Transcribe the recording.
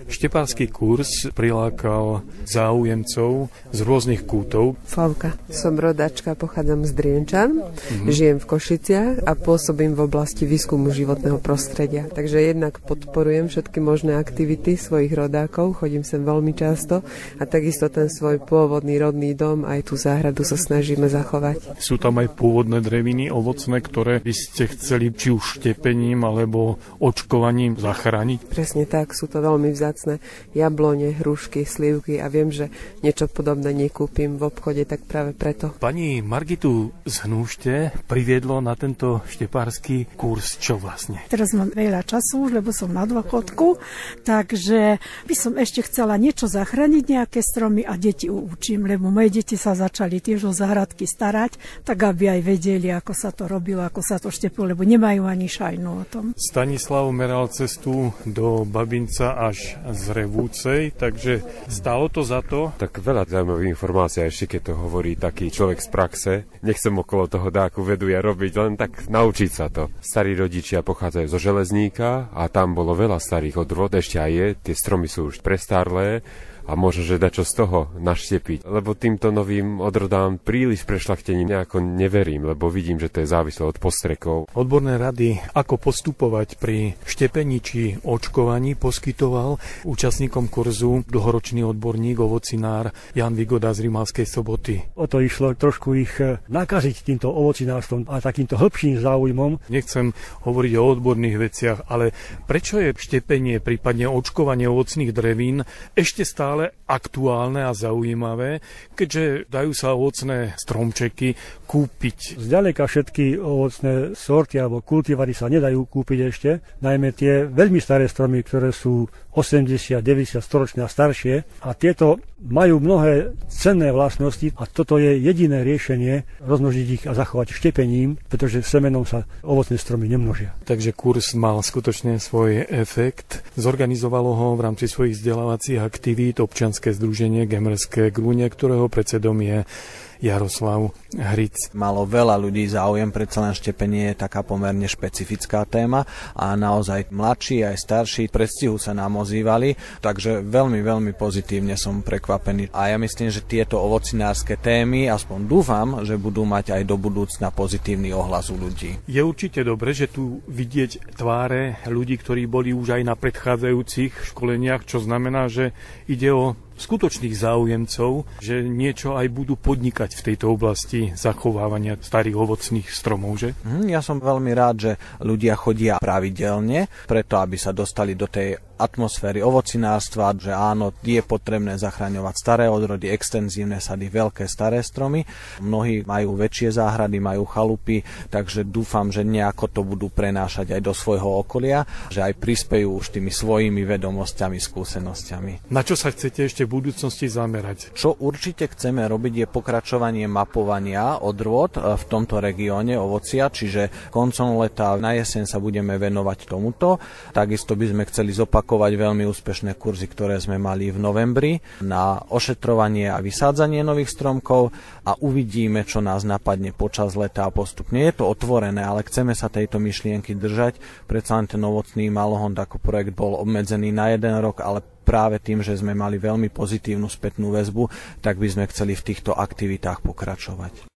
Štepársky kurz prilákal záujemcov z rôznych kútov. Slavka, som rodačka, pochádzam z Drienčan, žijem v Košiciach a pôsobím v oblasti výskumu životného prostredia. Takže jednak podporujem všetky možné aktivity svojich rodákov, chodím sem veľmi často a takisto ten svoj pôvodný rodný dom, aj tú záhradu sa snažíme zachovať. Sú tam aj pôvodné dreviny ovocné, ktoré by ste chceli či už štepením alebo očkovaním zachrániť? Presne tak, sú to veľmi vzácne jablone, hrušky, slivky a viem, že niečo podobné nekúpim v obchode, tak práve preto. Pani Margitu z Hnúšte priviedlo na tento štepársky kurz čo vlastne? Teraz mám veľa času, lebo som na dôchodku, takže by som ešte chcela niečo zachrániť, nejaké stromy a deti učím, lebo moje deti sa začali tiež o záhradky starať, tak aby aj vedeli, ako sa to robilo, ako sa to štepilo, lebo nemajú ani šajnu o tom. Stanislav meral cestu do Babinca až z Revúcej, takže stálo to za to? Tak veľa zaujímavých informácií, ešte keď to hovorí taký človek z praxe. Nechcem okolo toho dáku vedu ja robiť, len tak naučiť sa to. Starí rodičia pochádzajú zo Železníka a tam bolo veľa starých odrôd, ešte aj je, tie stromy sú už prestárlé a možno, že dačo z toho naštepiť. Lebo týmto novým odrodám príliš prešľachtením nejako neverím, lebo vidím, že to je závislé od postrekov. Odborné rady, ako postupovať pri štepení či očkovaní, poskytoval účastníkom kurzu dlhoročný odborník, ovocinár Jan Vigoda z Rimavskej Soboty. O to išlo trošku ich nakaziť týmto ovocinárstvom a takýmto hĺbším záujmom. Nechcem hovoriť o odborných veciach, ale prečo je štepenie, prípadne očkovanie ovocných drevín ešte stále aktuálne a zaujímavé, keďže dajú sa ovocné stromčeky kúpiť? Zďaleka všetky ovocné sorty alebo kultivary sa nedajú kúpiť ešte, najmä tie veľmi staré stromy, ktoré sú 80, 90, 100 ročné a staršie a tieto majú mnohé cenné vlastnosti a toto je jediné riešenie rozmnožiť ich a zachovať štepením, pretože semenom sa ovocné stromy nemnožia. Takže kurz mal skutočne svoj efekt. Zorganizovalo ho v rámci svojich vzdelávacích aktivít občianske združenie Gemerské Grúne, ktorého predsedom je Jaroslav Hric. Malo veľa ľudí záujem, predsa len štepenie je taká pomerne špecifická téma a naozaj mladší aj starší predstihu sa nám ozývali, takže veľmi, veľmi pozitívne som prekvapený. A ja myslím, že tieto ovocinárske témy, aspoň dúfam, že budú mať aj do budúcna pozitívny ohlas u ľudí. Je určite dobre, že tu vidieť tváre ľudí, ktorí boli už aj na predchádzajúcich školeniach, čo znamená, že ide o skutočných záujemcov, že niečo aj budú podnikať v tejto oblasti zachovávania starých ovocných stromov, že? Ja som veľmi rád, že ľudia chodia pravidelne, preto aby sa dostali do tej atmosféry ovocinárstva, že áno, je potrebné zachraňovať staré odrody, extenzívne sady, veľké staré stromy. Mnohí majú väčšie záhrady, majú chalupy, takže dúfam, že nejako to budú prenášať aj do svojho okolia, že aj prispejú už tými svojimi vedomosťami, skúsenosťami. Na čo sa chcete ešte v budúcnosti zamerať? Čo určite chceme robiť, je pokračovanie mapovania odrôd v tomto regióne ovocia, čiže koncom leta na jeseň sa budeme venovať tomuto. Takisto by sme chceli zopakovať veľmi úspešné kurzy, ktoré sme mali v novembri na ošetrovanie a vysádzanie nových stromkov a uvidíme, čo nás napadne počas leta a postupne. Je to otvorené, ale chceme sa tejto myšlienky držať. Predsa len ten ovocný Malohond ako projekt bol obmedzený na 1 rok, ale práve tým, že sme mali veľmi pozitívnu spätnú väzbu, tak by sme chceli v týchto aktivitách pokračovať.